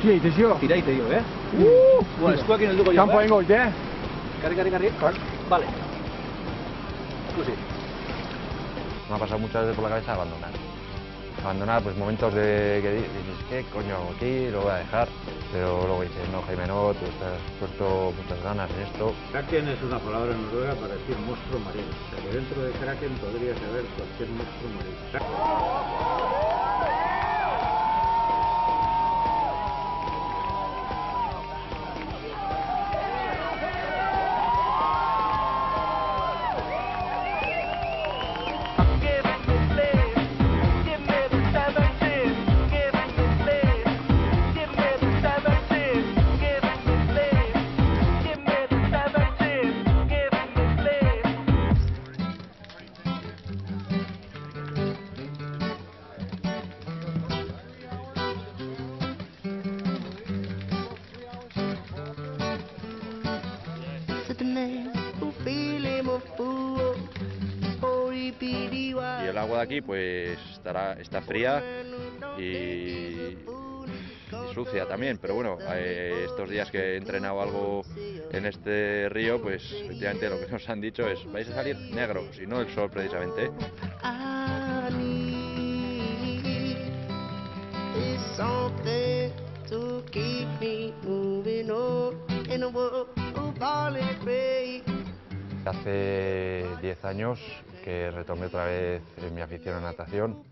tira itezio. Tira itezio, Bueno, eskuakin helduko jo, Kampo egingo ite, Karri. Vale. Ikusi. Me ha pasado muchas veces por la cabeza abandonar. Abandonar, pues momentos de que dices, ¿qué coño hago aquí? Lo voy a dejar. Pero luego dices, no, Jaime, no, tú estás puesto muchas ganas en esto. Kraken es una palabra en noruega para decir monstruo marino. O sea, que dentro de Kraken podrías haber cualquier monstruo marino. Y el agua de aquí pues está fría y sucia también, pero bueno, estos días que he entrenado algo en este río, pues efectivamente lo que nos han dicho es vais a salir negro, si no el sol precisamente. Hace 10 años que retomé otra vez mi afición a natación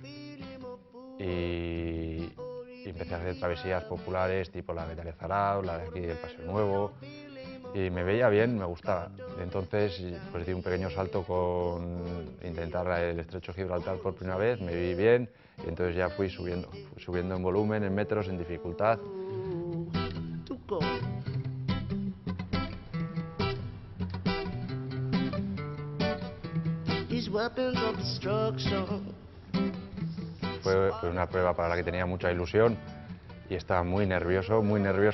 y empecé a hacer travesías populares tipo la de Zarao, la de aquí del Paseo Nuevo, y me veía bien, me gustaba. Entonces pues di un pequeño salto con intentar el Estrecho de Gibraltar por primera vez, me vi bien y entonces ya fui subiendo en volumen, en metros, en dificultad. Fue una prueba para la que tenía mucha ilusión y estaba muy nervioso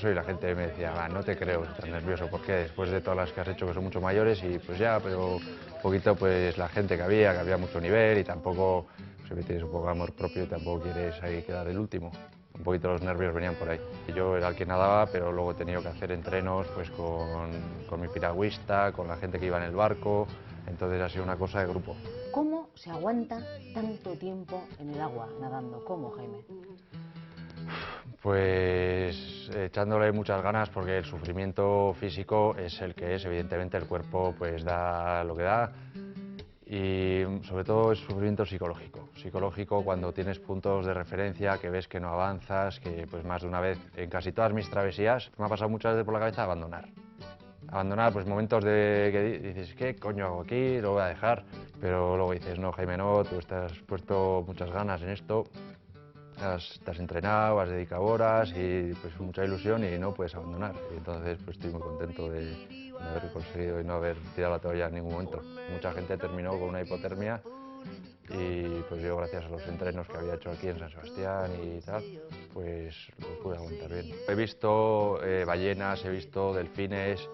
y la gente me decía, va, no te creo, estás nervioso, ¿por qué? Después de todas las que has hecho que son mucho mayores y pues ya, pero un poquito pues la gente que había mucho nivel y tampoco, pues, tienes un poco de amor propio y tampoco quieres ahí quedar el último. Un poquito los nervios venían por ahí. Yo era el que nadaba, pero luego he tenido que hacer entrenos pues con mi piragüista, con la gente que iba en el barco, entonces ha sido una cosa de grupo. ¿Cómo se aguanta tanto tiempo en el agua nadando? ¿Cómo, Jaime? Pues echándole muchas ganas porque el sufrimiento físico es el que es, evidentemente el cuerpo pues da lo que da y sobre todo es sufrimiento psicológico cuando tienes puntos de referencia que ves que no avanzas, que pues más de una vez en casi todas mis travesías me ha pasado muchas veces por la cabeza abandonar pues momentos de que dices, ¿qué coño hago aquí? Lo voy a dejar, pero luego dices, no, Jaime, no, tú estás puesto muchas ganas en esto, te has entrenado, has dedicado horas y pues mucha ilusión y no puedes abandonar. Y entonces pues estoy muy contento de haber conseguido y no haber tirado la toalla en ningún momento. Mucha gente terminó con una hipotermia y pues yo, gracias a los entrenos que había hecho aquí en San Sebastián y tal, pues lo pude aguantar bien. He visto ballenas, he visto delfines,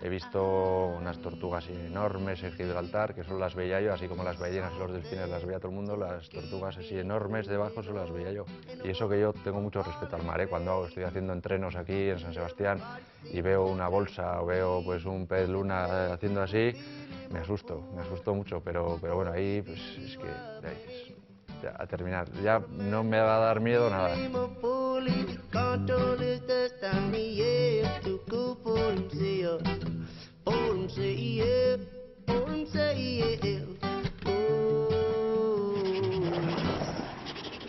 he visto unas tortugas enormes en Gibraltar, que solo las veía yo, así como las ballenas y los delfines las veía todo el mundo, las tortugas así enormes debajo solo las veía yo. Y eso que yo tengo mucho respeto al mar, cuando estoy haciendo entrenos aquí en San Sebastián y veo una bolsa o veo pues un pez luna haciendo así, me asusto mucho, pero bueno, ahí pues es que ya dices, ya, a terminar, ya no me va a dar miedo nada.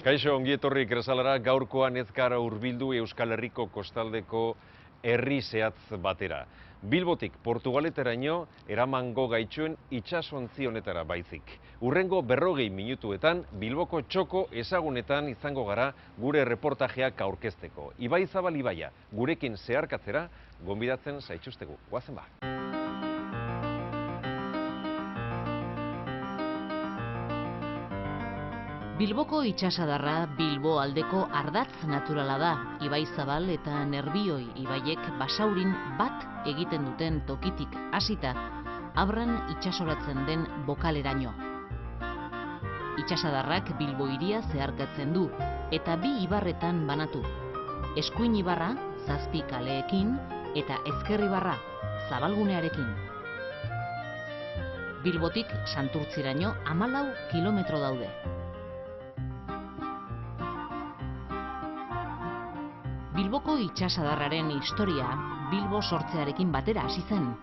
Kaixo, ongi etorri Kresalara, gaurkoan ez gara hurbildu Euskal Herriko kostaldeko herri zehatz batera. Bilbotik Portugaleteraino eramango gaituen itsasontzi honetara baizik. Hurrengo 40 minutuetan Bilboko txoko ezagunetan izango gara gure reportajeak aurkezteko. Ibaizabal ibaia gurekin zeharkatzera gonbidatzen zaituztegu. Goazen ba. Bilboko itsasadarra Bilbo aldeko ardatz naturala da. Ibaizabal eta Nerbioi ibaiek Basaurin bat egiten duten tokitik hasita, Abran itsasoratzen den bokaleraino. Itsasadarrak Bilbo hiria zeharkatzen du eta 2 ibarretan banatu. Eskuin ibarra, 7 kaleekin, eta Ezker ibarra, zabalgunearekin. Bilbotik Santurtziraino 14 kilometro daude. Bilboko itsasadarraren historia Bilbo sortzearekin batera hasi zen.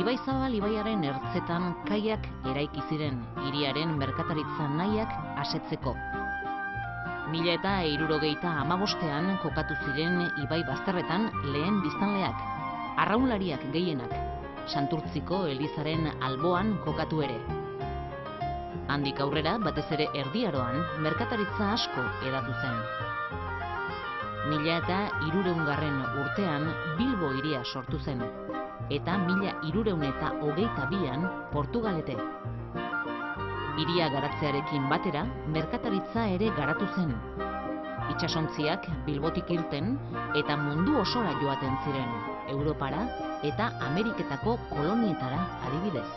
Ibaizabal ibaiaren ertzetan kaiak eraiki ziren, hiriaren merkataritza nahiak asetzeko. 1375ean kokatu ziren ibai bazterretan lehen biztanleak, arraunlariak gehienak, Santurtziko elizaren alboan kokatu ere. Handik aurrera, batez ere Erdi Aroan, merkataritza asko hedatu zen. 1300 urtean Bilbo hiria sortu zen, eta 1322an Portugalete. Hiria garatzearekin batera, merkataritza ere garatu zen. Itsasontziak Bilbotik irten eta mundu osora joaten ziren, Europara eta Ameriketako kolonietara adibidez.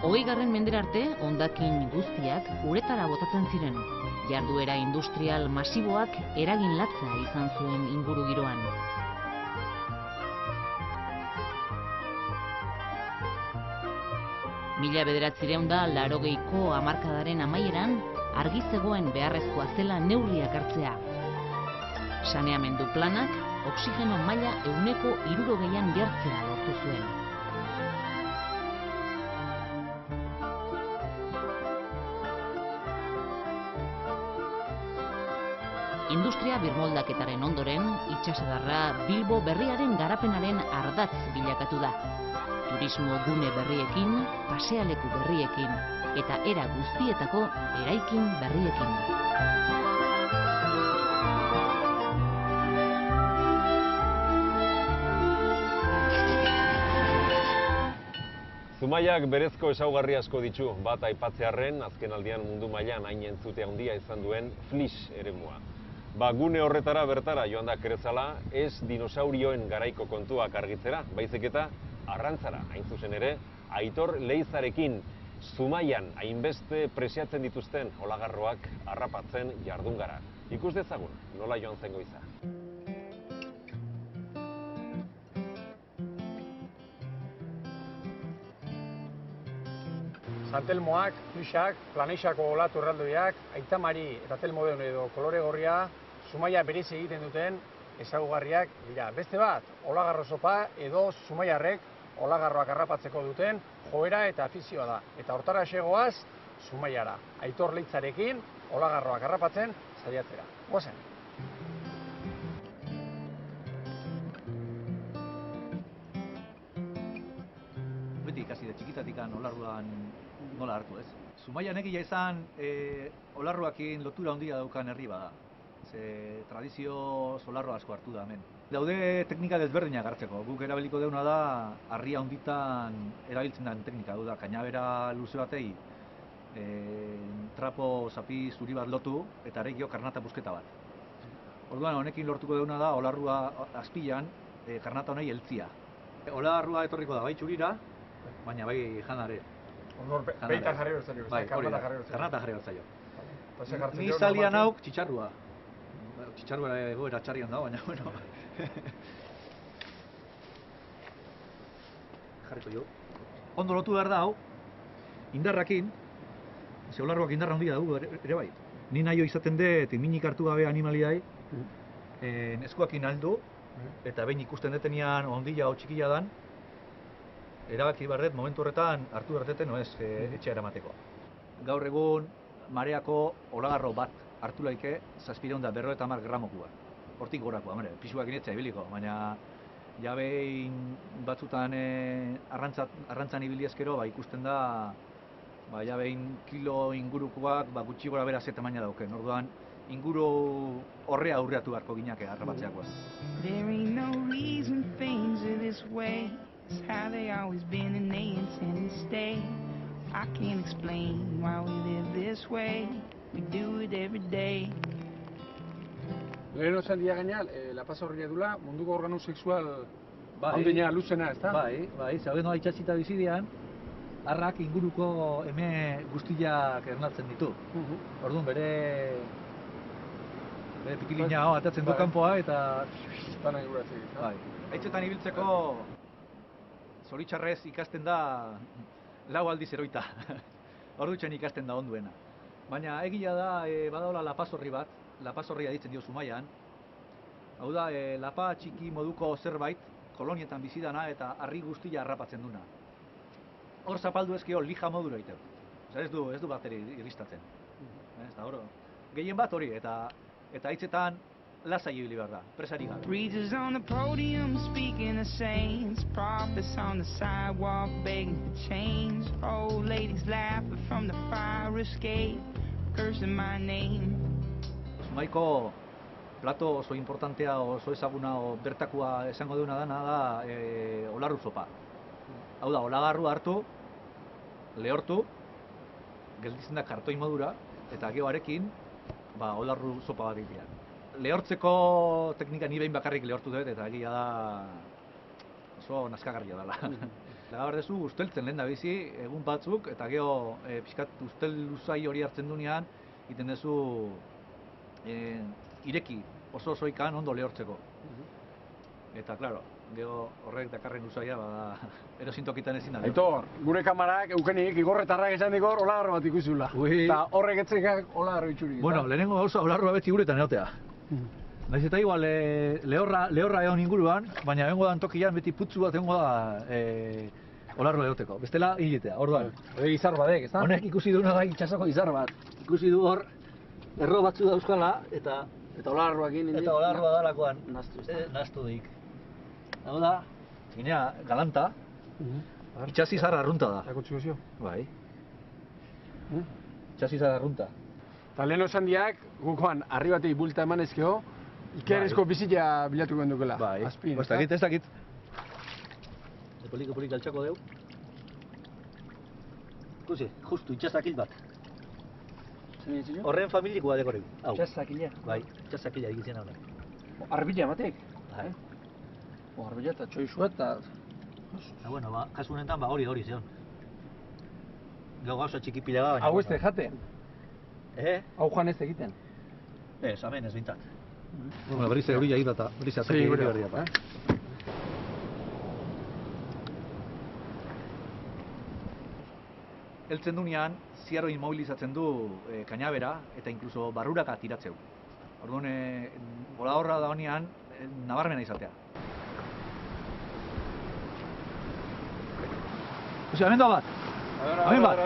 20. mendera arte, hondakin guztiak uretara botatzen ziren. Jarduera industrial masiboak eragin latza izan zuen ingurugiroan. Mila 1980ko hamarkadaren amaieran, argi zegoen beharrezkoa zela neurriak hartzea. Saneamendu planak oxigeno maila 60an jartzea lortu zuen. Industria birmoldaketaren ondoren, itsasadarra Bilbo berriaren garapenaren ardatz bilakatu da. Turismo gune berriekin, pasealeku berriekin, eta era guztietako eraikin berriekin. Zumaiak berezko ezaugarri asko ditu, bat aipatzearren, azken aldian mundu mailan hain entzute handia izan duen Flix eremua. Gune horretara bertara joan da Kerezala, ez dinosaurioen garaiko kontuak argitzera, baizik eta arrantzara, hain zuzen ere, Aitor Leizarekin Zumaian hainbeste preziatzen dituzten olagarroak harrapatzen jardun gara. Ikus dezagun, nola joan zen goiza. Santelmoak, Flixak, Planeixako olatu erraldoiak, Aitamari eta Telmodeon edo kolore gorria, Zumaia berezi egiten duten ezaugarriak dira. Beste bat, olagarro sopa edo zumaiarrek olagarroak harrapatzeko duten joera eta afizioa da. Eta hortara segoaz, Zumaiara. Aitor Leitzarekin olagarroak harrapatzen saiatzera. Goazen! Beti ikasi da txikitatikan olarruan nola hartu, ez? Zumaian egia izan olarruakin lotura handia daukan herri bada. Tradizio olarro asko hartu da hemen. Daude teknika desberdinak hartzeko. Guk erabiliko deuna da harria handitan erabiltzen den teknika. Da kainabera luze batei trapo zapi zuri bat lotu eta regio karnata busketa bat. Orduan honekin lortuko deuna da olarrua azpilan karnata honei heltzia. Olarrua etorriko da bai txurira, baina bai janare. Beita jarri bertzaio, karnata jarri bertzaio. Karnata jarri bertzaio. Ni salian hauk txitsarrua. Txitsarrua egoera txarrian da, baina, bueno. Jarriko jo. Ondo lotu behar da, hau, indarrakin, ze olarruak indarra handia dugu ere bai. Ni nahi izaten dut, minik hartu gabe animaliai, eskuakin aldu, eta behin ikusten detenian ondila o txikia dan, erabaki barret, momentu horretan hartu berdeten, no ez, etxea eramateko. Gaur egun, mareako olagarro bat hartu laike 750 gramokua. Hortik gorakoa, pisuak inetzea ibiliko, baina jabein batzutan arrantzan ibili ezkero ikusten da jabein kilo ingurukoak gutxi gora bera ze tamaina dauken. Orduan inguru horrea aurreatu beharko ginake harrapatzeakoa. There ain't no reason things are this way. It's how they always been and they intend to stay. I can't explain why we live this way. We do it every day. Lehen esan dia gaina, La Paz horria dula, munduko organo sexual handina luzena, ez da? Bai, zaude nola itxasita bizidean, harrak inguruko eme guztiak ernatzen ditu. Orduan bere Pikilina atatzen du kanpoa eta... Dana iguratzen. Bai. Haitzetan ibiltzeko zoritxarrez ikasten da 4 aldiz eroita. Ordutzen ikasten da onduena. Baina egia da badaola lapazorri bat, lapazorria ditzen dio Zumaian. Hau da, lapa txiki moduko zerbait, kolonietan bizidana eta harri guztia harrapatzen duna. Hor zapaldu ezkio lija modura egiten. Osa ez du bateri irristatzen. Eta hor, gehien bat hori, eta haitzetan lasai ibili behar da, presari gabe. Preachers on the podium speaking of saints, prophets on the sidewalk begging for change, old ladies laughing from the fire escape, cursing my name. Zumaiko plato oso importantea, oso ezaguna, bertakua esango duna dana da olarru zopa. Hau da, olagarru hartu, lehortu, gelditzen da kartoi modura, eta gehoarekin, olarru zopa bat egitea. Lehortzeko teknika ni behin bakarrik lehortu dut, eta egia da oso naskagarria dela. Lagar dezu, usteltzen lehen da bizi, egun batzuk, eta geho pixkat ustel luzai hori hartzen dunean, egiten dezu ireki, oso ikan ondo lehortzeko. Eta, klaro, geho horrek dakarren usaia, erosintokitan ezin da. Aitor, gure kamarak eukenik igorretarrak esan dikor olagarro bat ikusula. Eta horrek etzekak olagarro itxuri. Bueno, lehenengo gauza olarroa beti guretan egotea. Naiz eta igual lehorra egon inguruan, baina egongo dan tokian beti putzu bat egongo da olarro egoteko. Bestela hiletea, orduan. Izar badek, ez da? Honek ikusi duena da itxasoko izar bat. Ikusi du hor, erro batzu dauzkala, eta olarroakin eta olarroa dalakoan nastu dik. Hau da, ginea galanta, itxasi zarra arrunta da. Akutxiko zio? Bai. Itxasi zarra arrunta. Eta lehen osan diak, gukoan, harri batei bulta eman ezkeo, ikerrezko bizitza bilatuko endukela. Bai, ez dakit. Polik altxako deu. Ikusi, justu, itxasakil bat. Horren familikoa dekoregu. Itxasakila? Bai, itxasakila egizien honek. Arbila batek? Bai. Arbila eta txoizua eta... Bueno, kasu honetan hori zion. Gau gauza txiki pila bat. Hau ez jate? Hau joan ez egiten? Ez, amen ez bintat. Bueno, berriz hori jai bat, berriz ataki egin berri bat. Eltzen dunean, ziarro inmobilizatzen du kainabera eta inkluso barruraka tiratzeu. Orduan, gola horra da honean, nabarmena izatea. Kusi, amen da bat! Amen bat!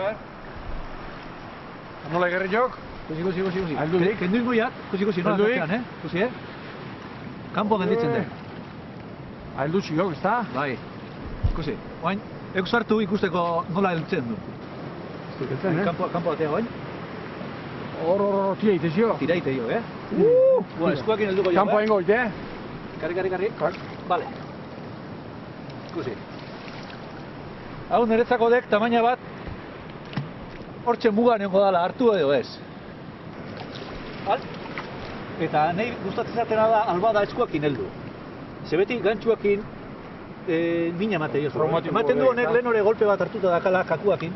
Nola egerri jok? Kusi. Aldudik? Kendu ingoiak, kusi, nola zatean, Kusi, Kampo genditzen den. Aldutxi jok, ez da? Bai. Kusi, oain, eko sartu ikusteko nola heltzen du. Kampo batea, oain? Hor, tira itezio. Tira itezio, Bueno, eskuakin helduko jo, Kampo hain goit, Karri. Vale. Kusi. Hau niretzako dek tamaina bat hortxe mugan egongo dala, hartu edo ez. Eta nahi gustatzen zatena da albada eskuakin heldu. Zebeti gantxuakin mina emate diozu. Ematen du honek lehen hori golpe bat hartuta dakala kakuakin,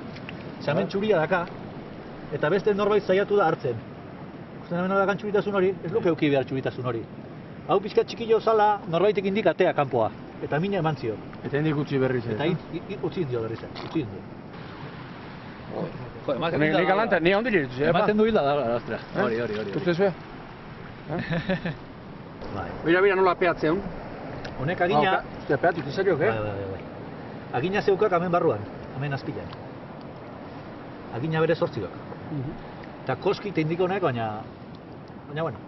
zamen txuria daka, eta beste norbait zaiatu da hartzen. Gusten hemen da gantxuritasun hori, ez luke euki behar txuritasun hori. Hau pixka txikillo zala norbaitek indik atea kanpoa, eta mina eman zio. Eta hendik utzi berriz. Eta utzin dio berriz, utzin dio. Nik alanta, ni handi ditu, ematen du hilda da, ostra. Hori. Uste zue? Mira nola peatzean. Honek agina... Ustea peatu, izariok, Bai. Agina zeukak hemen barruan, hemen azpilan. Agina bere sortziok. Eta koski teindik honek, baina, bueno,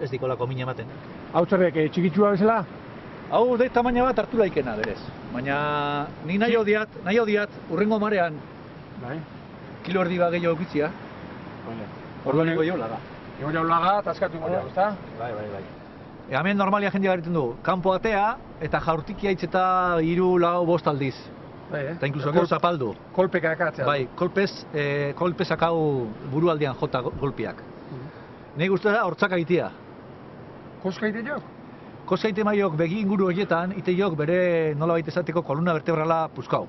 ez dikolako mina ematen. Hau txarrek, txikitsua bezala? Hau de tamaina bat hartu laikena berez. Baina, ni nahi odiat, urrengo marean, kilo erdi bat gehiago egitzia. Orduan ego jo laga. Ego jo laga, eta askatu gora, ezta? Bai. Hemen normalia jendea garritzen du, kanpo atea eta jaurtikia hitz eta 3-4 aldiz. Eta inkluso gero zapaldu. Kolpeka akatzea. Bai, kolpez akau burualdean jota golpiak. Nahi guztara hortzak aitea. Koska ite jok? Koska ite maiok begi inguru horietan, ite jok bere nolabait esateko kolumna vertebrala puskau.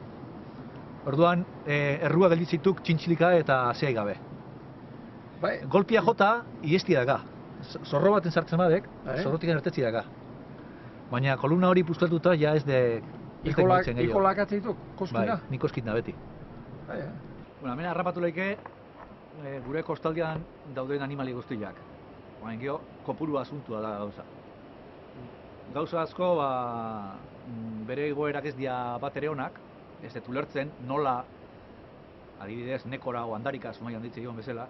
Orduan, errua gelditzituk txintxilika eta zeai gabe. Golpia jota, iesti daka. zorro baten sartzen badek, zorrotik ertetzi daka. Baina kolumna hori puztatuta ja ez de... Ikolak atzeitu, koskina? Bai, nik koskina beti. Bueno, hemen harrapatu leike gure kostaldean dauden animali guztiak. Baina gero, kopuru asuntua da gauza. Gauza asko, bere egoerak ez dira bat ere onak, ez dut ulertzen nola, adibidez, nekora o handarika, Zumaian ditze joan bezala,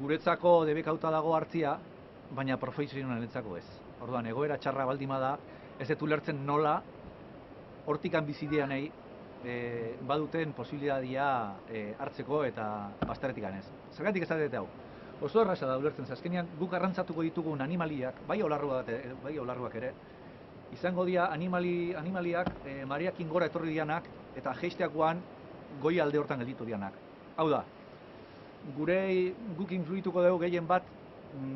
guretzako debekauta dago hartzia, baina profesionalentzako ez. Orduan, egoera txarra baldima da, ez dut ulertzen nola, hortikan bizideanei baduten posibilitatea hartzeko eta bazterretik ganez. Zergatik ez dut hau? Oso erraza da ulertzen, azkenean guk arrantzatuko ditugun animaliak, bai olarruak ere, izango dira animaliak mareakin gora etorri dianak eta jeisteakoan goi alde hortan gelditu dianak. Hau da, guk influituko dugu gehien bat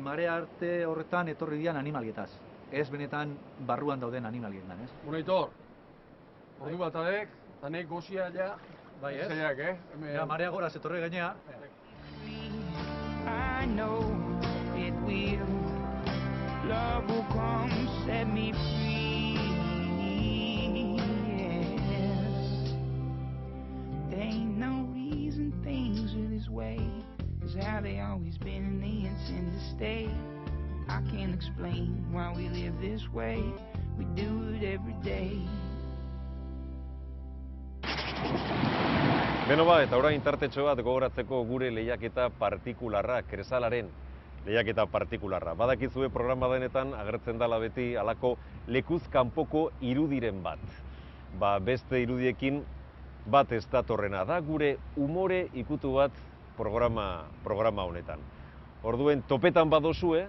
marea arte horretan etorri dian animalietaz. Ez benetan barruan dauden animalietan, ez? Monitor, ordu bat adek, eta nek gozia ja... Bai, ez? Ja, marea gora zetorri gainea. I know it will. Love will come, set me free. Yes. There ain't no reason things are this way. It's how they always been and they intend to stay. I can't explain why we live this way. We do it every day. Beno ba, eta orain tartetxo bat gogoratzeko gure lehiaketa partikularra, Kresalaren lehiaketa partikularra. Badakizue programa denetan agertzen dela beti halako lekuz kanpoko irudiren bat. Beste irudiekin bat ez datorrena da gure umore ikutu bat programa honetan. Orduen topetan badozue,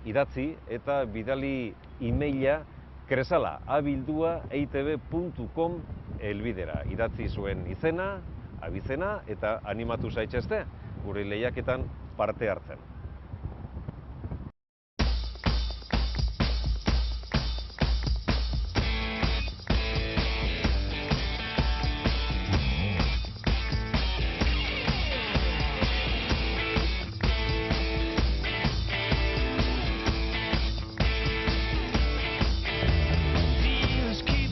idatzi eta bidali emaila kresala@eitb.com helbidera. Idatzi zuen izena, abizena eta animatu zaitezte gure lehiaketan parte hartzen.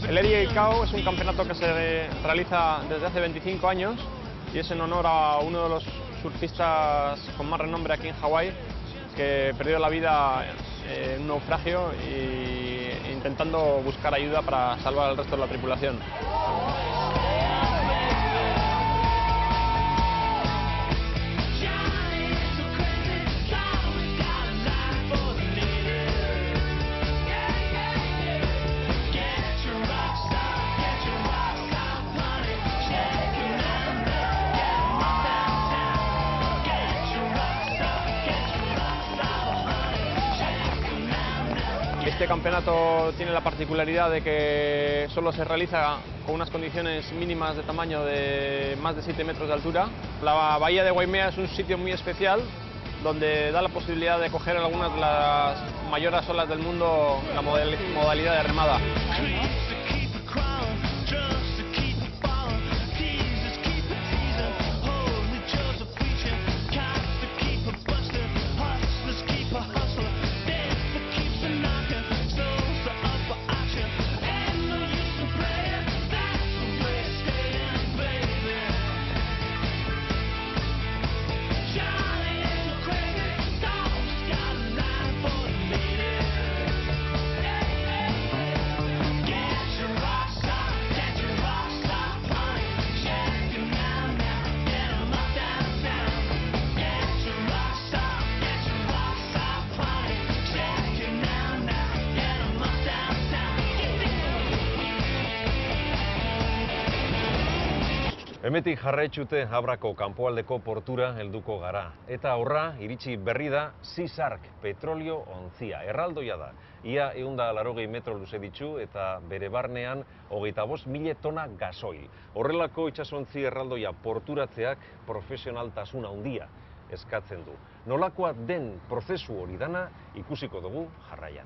El Erie ICAO es un campeonato que se realiza desde hace 25 años y es en honor a uno de los surfistas con más renombre aquí en Hawái, que perdió la vida en un naufragio e intentando buscar ayuda para salvar al resto de la tripulación. Este campeonato tiene la particularidad de que solo se realiza con unas condiciones mínimas de tamaño de más de 7 metros de altura. La bahía de Waimea es un sitio muy especial donde da la posibilidad de coger algunas de las mayores olas del mundo en la modalidad de remada. Hemetik jarraitxute Abrako kanpoaldeko portura helduko gara. Eta horra, iritsi berri da Sea-Shark petrolio ontzia. Erraldoia da. Ia 180 metro luze ditu eta bere barnean 25.000 tona gasoil. Horrelako itsasontzi erraldoia porturatzeak profesionaltasun handia eskatzen du. Nolakoa den prozesu hori dana ikusiko dugu jarraian.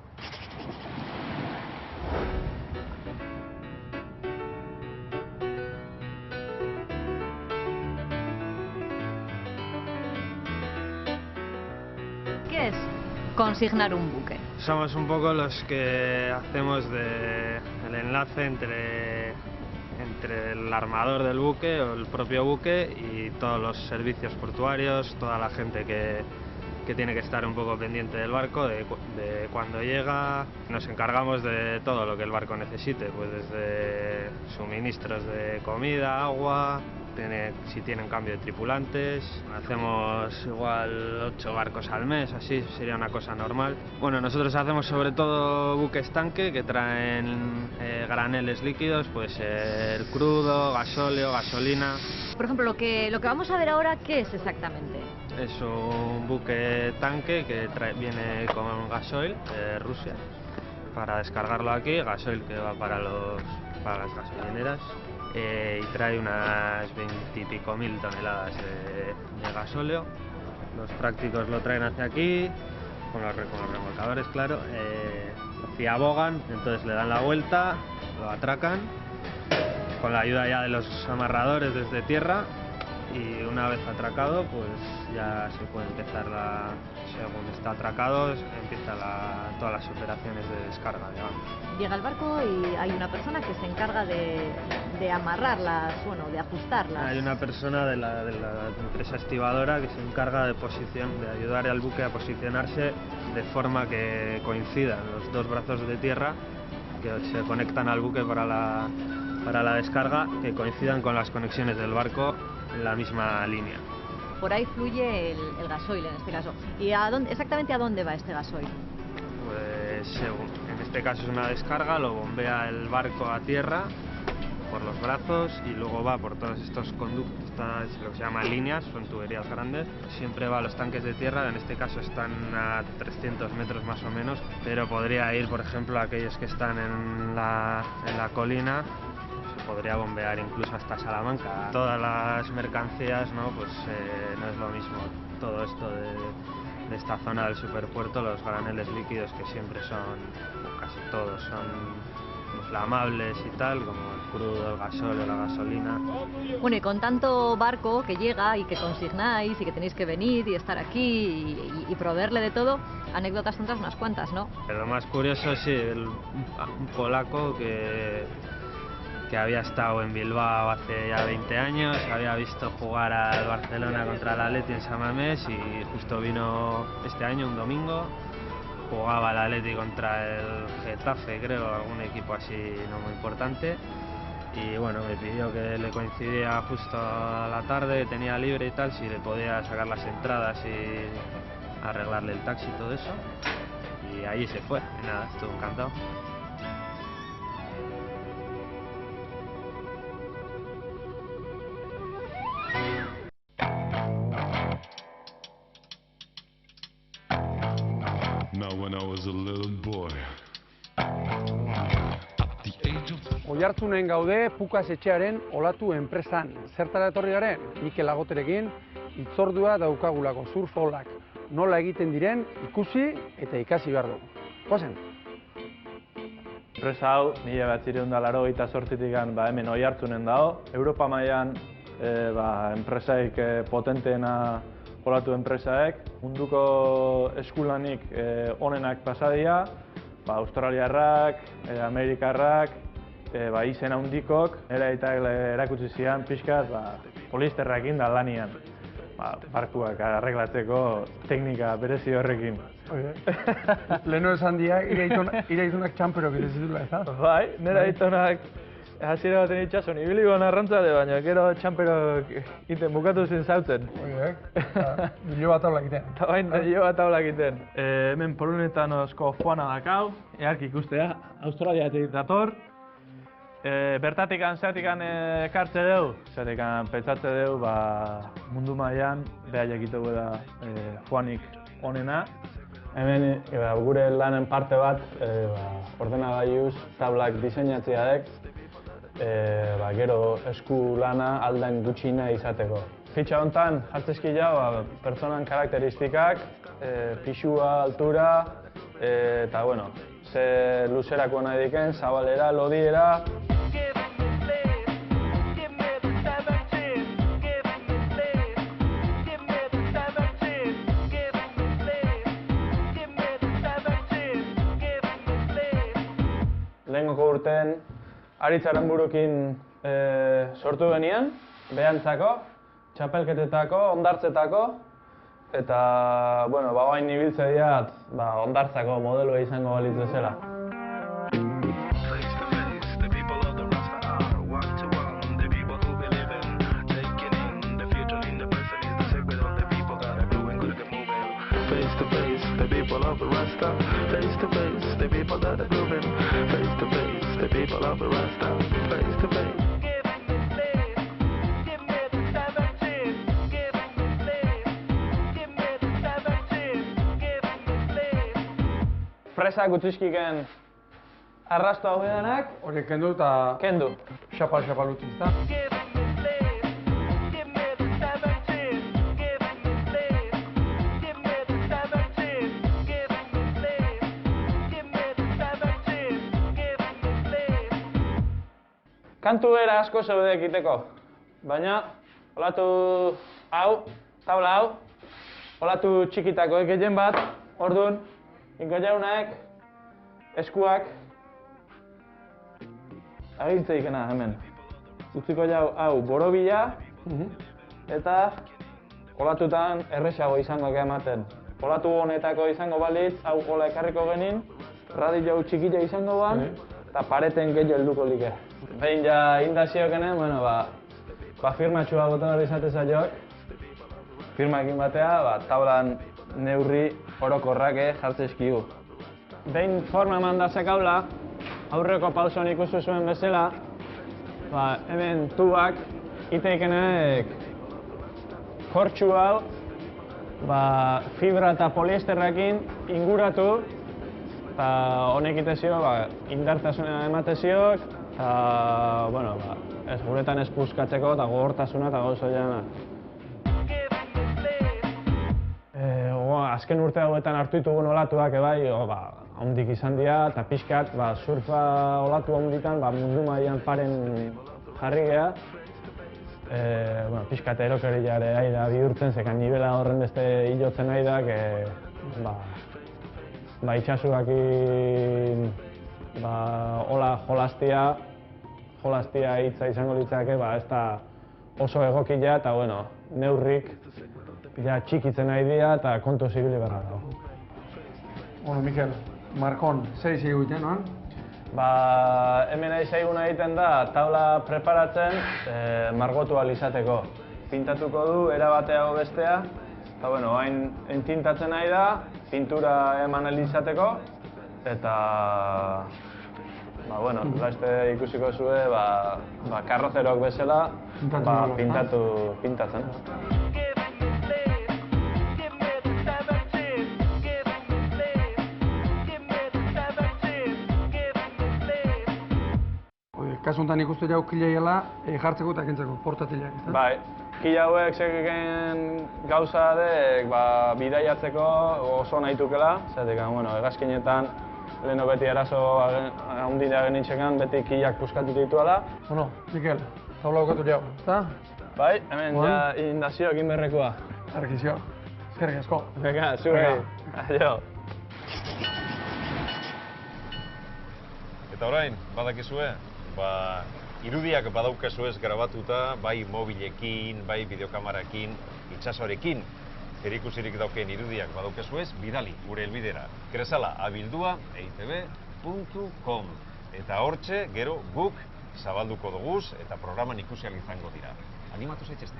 ¿qué es consignar un buque? Somos un poco los que hacemos el enlace entre el armador del buque o el propio buque y todos los servicios portuarios, toda la gente que tiene que estar un poco pendiente del barco, de cuando llega. Nos encargamos de todo lo que el barco necesite, pues desde suministros de comida, agua, si tienen cambio de tripulantes. Hacemos igual 8 barcos al mes, así sería una cosa normal. Bueno, nosotros hacemos sobre todo buques tanque que traen graneles líquidos, pues el crudo, gasóleo, gasolina. Por ejemplo, lo que vamos a ver ahora, ¿qué es exactamente? Es un buque tanque que viene con gasoil de Rusia para descargarlo aquí, gasoil que va para las gasolineras, y trae unas 20 y pico mil toneladas de gasóleo. Los prácticos lo traen hacia aquí, con los remolcadores, claro, ciabogan, entonces le dan la vuelta, lo atracan, con la ayuda ya de los amarradores desde tierra, y una vez atracado, pues ya se puede empezar según está atracado, empiezan todas las operaciones de descarga, digamos. Llega el barco y hay una persona que se encarga de amarrarlas, bueno, de ajustarlas. Hay una persona de la empresa estibadora que se encarga de ayudar al buque a posicionarse de forma que coincidan los dos brazos de tierra que se conectan al buque para la descarga, que coincidan con las conexiones del barco en la misma línea. Por ahí fluye el gasoil en este caso. ¿Y exactamente a dónde va este gasoil? Pues en este caso es una descarga, lo bombea el barco a tierra por los brazos y luego va por todos estos conductos, lo que se llama líneas, son tuberías grandes. Siempre va a los tanques de tierra, en este caso están a 300 metros más o menos, pero podría ir, por ejemplo, a aquellos que están en la colina. Podría bombear incluso hasta Salamanca. Todas las mercancías, ¿no? Pues no es lo mismo todo esto de esta zona del superpuerto, los graneles líquidos que siempre son, casi todos son inflamables y tal, como el crudo, el gasóleo, la gasolina. Bueno, y con tanto barco que llega y que consignáis y que tenéis que venir y estar aquí y proveerle de todo, anécdotas tendrás unas cuantas, ¿no? Pero lo más curioso, sí, un polaco que había estado en Bilbao hace ya 20 años, había visto jugar al Barcelona contra el Atleti en San Mamés y justo vino este año, un domingo, jugaba el Atleti contra el Getafe, creo, algún equipo así no muy importante, y bueno, me pidió que le coincidía justo a la tarde, tenía libre y tal, si le podía sacar las entradas y arreglarle el taxi y todo eso, y ahí se fue, y nada, estuvo encantado. Oiartzunen gaude Pukas etxearen olatu enpresan. Zertara etorri garen? Mikel Agoterekin hitzordua daukagulako surfolak nola egiten diren ikusi eta ikasi behar dugu. Goazen! Enpresa hau, 1988tik hemen Oiartzunen dago. Europa mailan enpresaik potenteena olatu enpresaek. Munduko eskulanik onenak pasadia, australiarrak, amerikarrak, izen handikok, erakutsi zian pixkat polisterrakin da lanian. Barkuak arreglatzeko teknika berezi horrekin. Leheno esan diak, iraitunak txamperok ere zitula, ez da? Bai, nire aitonak hasiera baten itxasun, ibiligon arrantzale, baina gero txamperok iten bukatu zen zautzen. Bilo bat taula egiten. Eta bain, bilo bat taula egiten. Hemen polunetan osko foana dakau, earki ikustea, Australiatik dator. Bertatikan zertikan ekartze deu, zertikan pentsatze deu, mundu mailan behaiek itugu da foanik onena. Hemen gure lanen parte bat ordenagailuz tablak diseinatzeadek, gero esku lana aldan gutxina izateko. Fitxa hontan hartzezki jau pertsonan karakteristikak, pixua, altura, eta ze luzerako nahi diken, zabalera, lodiera. lehengoko urten Aritz Aranburukin sortu genien, behantzako, txapelketetako, hondartzetako, eta, bueno, bain ibiltze diat, hondartzako modeloa izango balitz bezala. Fresa gutxizkiken arrasto hau edanak. Horiek kendu eta... Kendu. Xapal utzi, ezta? Kantu era asko zeude ekiteko, baina olatu hau, tabla hau, olatu txikitako ekiten bat, orduan, inko jaunaek, eskuak, agiltze ikena hemen. Utziko jau hau borobila, eta olatutan erresago izango ematen. Olatu honetako izango balitz, hau hola ekarriko genin, radio txikila izango ban, eta pareten gehiago helduko like. Behin ja indaziokenen, firmatxua botan hori izateza joak, firmakin batea, tablan neurri orokorrak jartzezkigu. Behin forma eman da zekaula, aurreko pauson ikustu zuen bezala, hemen tubak iteikenek kortxu hau fibra eta poliesterrekin inguratu, eta honek itezio indartasuna emateziok, eta, guretan ez puskatzeko eta gogortasuna eta gauza jana. Azken urte hauetan hartu ditugun olatuak, handik izan dira, eta pixkat, surfa olatu handitan mundu mailan paren jarri geha. Pixkat erokeriare aida bihurtzen, zekan nibela horren beste hilotzen aidak, itxasuakin hola jolastia hitza izango litzake, ez da oso egokia eta neurrik txikitzen nahi dira eta kontu zibili berra dago. Bueno, Mikel, Markon, zer izi egiten, noan? Hemen aizeguna egiten da taula preparatzen margotu ahal izateko. Pintatuko du erabateago bestea, eta hain entintatzen nahi da, pintura eman ahal izateko, eta laste ikusiko zue karrozerok bezala pintatzen. Kasu honetan ikustu jau kilaiela jartzeko eta kentzeko, portatilak, ezta? Bai, kila hauek zekeken gauza dek bidaiatzeko oso nahitukela, zetik, hegazkinetan leheno beti eraso handira genitxekan, beti kilak puskatu dituela. Bueno, Mikel, taula okatu jau, ezta? Bai, hemen indazio egin berrekoa. Argizio, eskerrik asko. Venga, zuei, aio. Eta orain, badakizue, irudiak badaukazuez grabatuta, bai mobilekin, bai bideokamarakin, itxasorekin, zerikusirik dauken irudiak badaukazuez, bidali gure helbidera. kresala@eitb.com. Eta hortxe, gero guk zabalduko duguz eta programan ikusi ahal izango dira. Animatu zaitezte.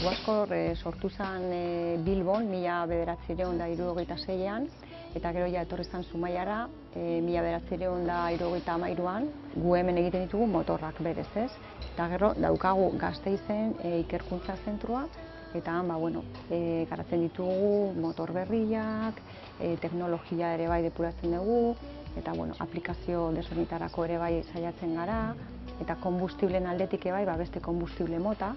Huaskor sortu zen Bilbon, 1976an, eta gero ja etorri zen Zumaiara, 1973an, gu hemen egiten ditugu motorrak berez, ez? Eta gero daukagu Gasteizen ikerkuntza zentrua, eta han, garatzen ditugu motor berriak, teknologia ere bai depuratzen dugu, eta aplikazio desberdinetarako ere bai saiatzen gara, eta kombustiblen aldetik bai beste kombustible mota,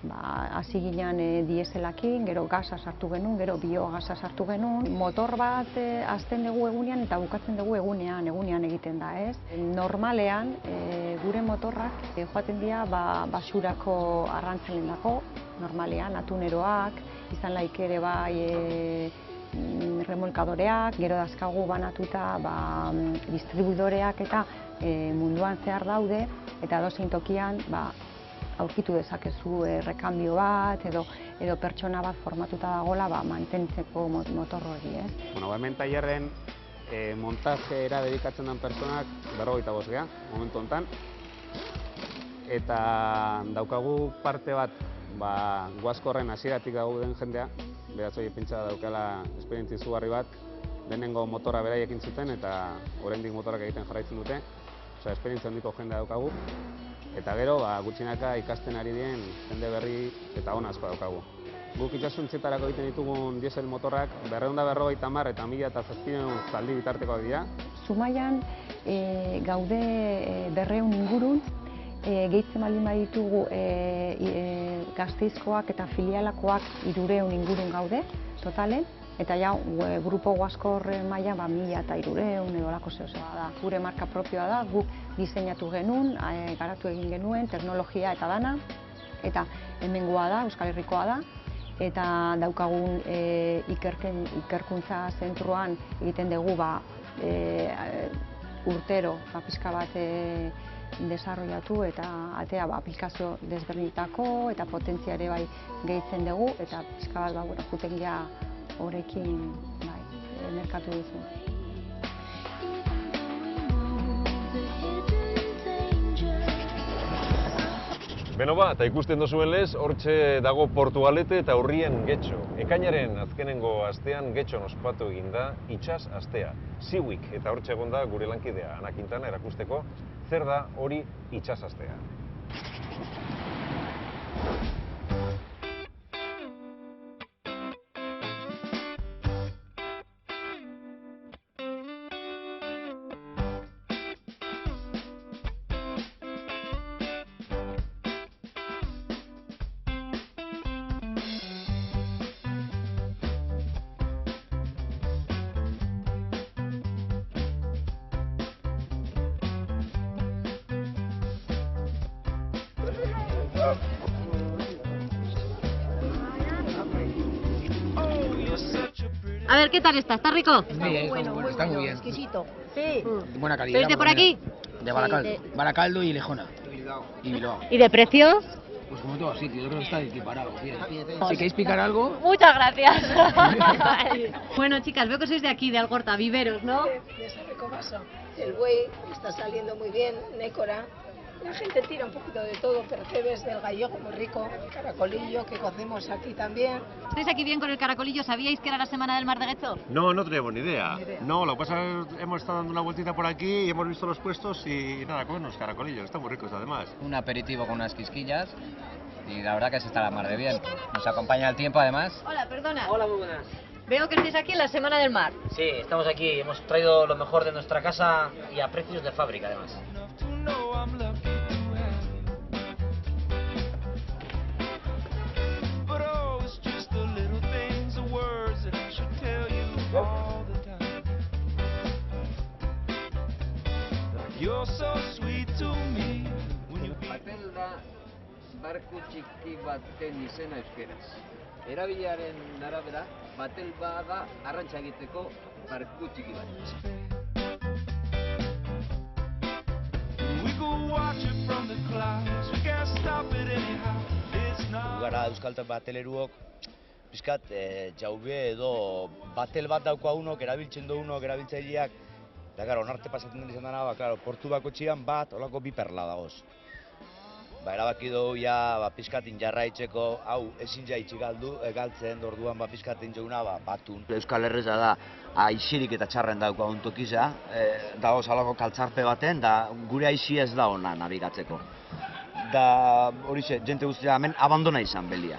hasi ginen dieselakin, gero gasa sartu genuen, gero biogasa sartu genuen. Motor bat hasten dugu egunean eta bukatzen dugu egunean egiten da, ez? Normalean, gure motorrak joaten dira basurako arrantzalentzako, normalean, atuneroak, izan laik ere bai remolkadoreak, gero dazkagu banatuta distribuidoreak eta munduan zehar daude, eta edozein tokian aurkitu dezakezu errekanbio bat edo pertsona bat formatuta dagoela mantentzeko motor hori, ez? Hemen tailerren montajera dedikatzen den pertsonak 45 gara, momentu honetan. Eta daukagu parte bat, Guaskorren hasieratik dauden jendea, beraz hori pentsa daukala esperientzia izugarri bat, lehenengo motorra beraiekin zuten eta oraindik motorrak egiten jarraitzen dute, esperientzia handiko jendea daukagu. Eta gero, gutxinaka ikasten ari diren jende berri eta on asko daukagu. Guk itsasontzietara egiten ditugun diesel motorrak 250 eta 1700 zaldi bitartekoak dira. Zumaian gaude 200 ingurun, gehitzen baldin baditugu Gasteizkoak eta filialakoak 300 ingurun gaude, totalen. Eta ja, grupo Guaskor maila 1300 edo olako zehoa da. Gure marka propioa da, guk diseinatu genuen, garatu egin genuen, teknologia eta dana. Eta hemengoa da, Euskal Herrikoa da. Eta daukagun ikerkuntza zentruan egiten dugu urtero pixka bat desarrollatu eta atea aplikazio desberdinetako eta potentzia ere bai gehitzen dugu eta pixka bat juten ja horrekin merkatu duzu. Beno eta ikusten duzuen lez, hortxe dago Portugalete eta Urrien Getxo. Ekainaren azkenengo astean Getxon ospatu egin da itsas astea. Sea Week, eta hortxe egon da gure lankidea, Ana Quintana, erakusteko zer da hori itsas astea. A ver, ¿qué tal está? ¿Está rico? Muy bien, está muy bien. Exquisito. Sí. Buena calidad. ¿Sois de por aquí? De Baracaldo. Baracaldo y Lejona. Y Bilbao. ¿Y de precios? Pues como todos sitios, yo creo que está equiparado. Si queréis picar algo... Muchas gracias. Bueno, chicas, veo que sois de aquí, de Algorta, Viveros, ¿no? De Sarricomaso. El buey está saliendo muy bien, Nécora. La gente tira un poquito de todo, percebes del gallego muy rico, el caracolillo que cocemos aquí también. ¿Estáis aquí bien con el caracolillo? ¿Sabíais que era la semana del Mar de Getxo? No, no teníamos ni idea. No, lo que pasa es que hemos estado dando una vueltita por aquí y hemos visto los puestos y nada, comen unos caracolillos, están muy ricos además. Un aperitivo con unas quisquillas y la verdad que se está la mar de bien. Nos acompaña el tiempo además. Hola, perdona. Hola, muy buenas. Veo que estáis aquí en la Semana del Mar. Sí, estamos aquí, hemos traído lo mejor de nuestra casa y a precios de fábrica además. Batel da barku txiki baten izena euskeraz. Erabilearen arabera, batel da arrantza egiteko barku txiki bat. Gara euskal bateleruok pixkat jaube edo batel bat daukagunok, erabiltzen dugunok, erabiltzaileak, eta gara, onarte pasatzen den izan dena, portu bako txian bat, olako bi perla dagoz. erabaki dugu ja pizkatin jarraitzeko, hau ezin jaitsi galtzen, orduan pizkatin jauna batun. Euskal Herreza da aixirik eta txarren daukagun tokiza, dago salako kaltzarpe baten, da gure aixi ez da ona nabigatzeko. Da horixe, jente guztia hemen abandona izan belia.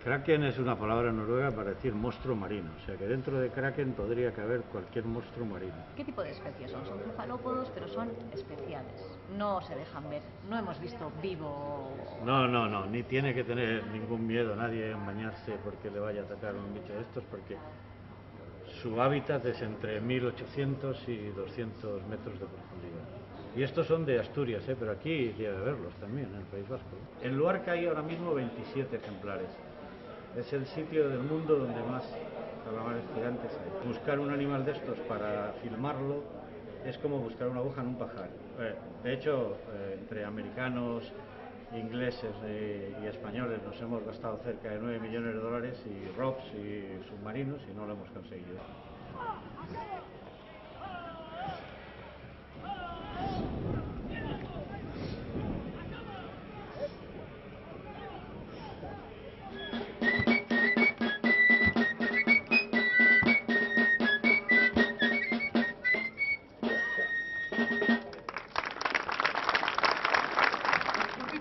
Kraken es una palabra noruega para decir monstruo marino, o sea que dentro de Kraken podría caber cualquier monstruo marino. ¿Qué tipo de especies son? Son cefalópodos, pero son especiales. No se dejan ver. No hemos visto vivo. No, ni tiene que tener ningún miedo nadie en bañarse porque le vaya a atacar un bicho de estos, porque su hábitat es entre 1800 y 200 metros de profundidad. Y estos son de Asturias, pero aquí debe verlos también, en el País Vasco. En Luarca hay ahora mismo 27 ejemplares. Es el sitio del mundo donde más calamares gigantes hay. Buscar un animal de estos para filmarlo es como buscar una aguja en un pajar. De hecho, entre americanos, ingleses y españoles nos hemos gastado cerca de 9 millones de dólares y ROVs y submarinos y no lo hemos conseguido.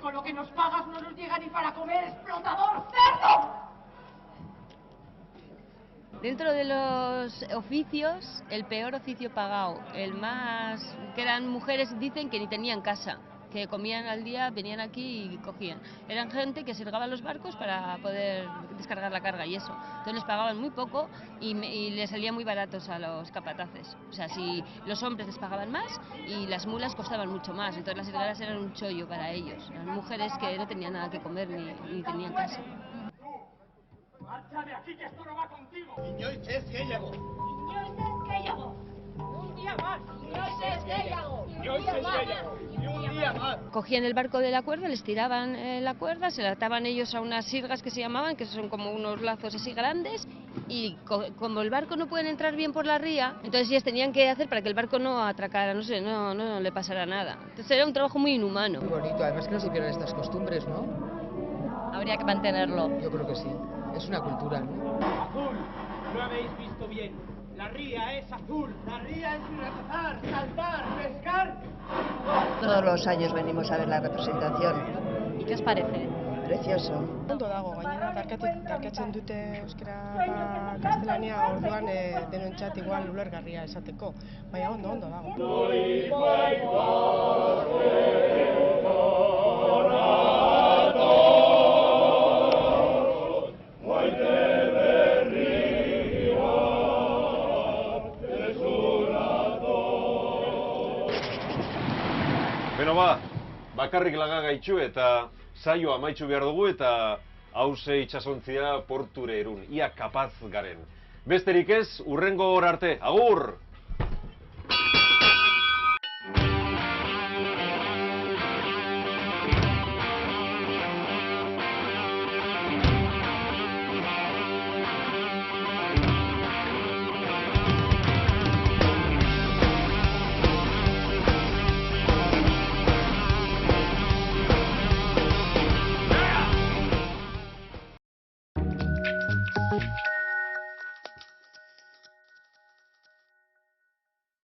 Con lo que nos pagas no nos llega ni para comer, explotador, cerdo. Dentro de los oficios, el peor oficio pagado, el más, que eran mujeres, dicen que ni tenían casa, que comían al día, venían aquí y cogían. Eran gente que sirgaba los barcos para poder descargar la carga y eso. Entonces les pagaban muy poco y les salían muy baratos a los capataces. O sea, si los hombres les pagaban más y las mulas costaban mucho más, entonces las sirgaras eran un chollo para ellos. Eran mujeres que no tenían nada que comer ni tenían casa. ¡Marcha de aquí, que esto no va contigo! Inoiz ez gehiago. ¡Inoiz ez gehiago! ¡Un día más! ¡Inoiz ez gehiago! ¡Inoiz ez gehiago! ¡Un día más! Cogían el barco de la cuerda, les tiraban la cuerda, se la ataban ellos a unas sirgas que se llamaban, que son como unos lazos así grandes, y como el barco no pueden entrar bien por la ría, entonces ellos tenían que hacer para que el barco no atracara, no sé, no le pasara nada. Entonces era un trabajo muy inhumano. Muy bonito, además que no se pierdan estas costumbres, ¿no? Habría que mantenerlo. Yo creo que sí. Es una cultura, ¿no? Azul, lo habéis visto bien. La ría es azul. La ría es rezar, saltar, pescar. Todos los años venimos a ver la representación. ¿Y qué os parece? Precioso. Ondo dago, gainera tarkatzen dute euskara gaztelania, orduan denontzat igual ulergarria esateko. Baina ondo dago. Beno bakarrik laga gaitxu eta saio amaitxu behar dugu eta hauze itsasontzia porture erun, ia kapaz garen. Besterik ez, urrengo arte, agur!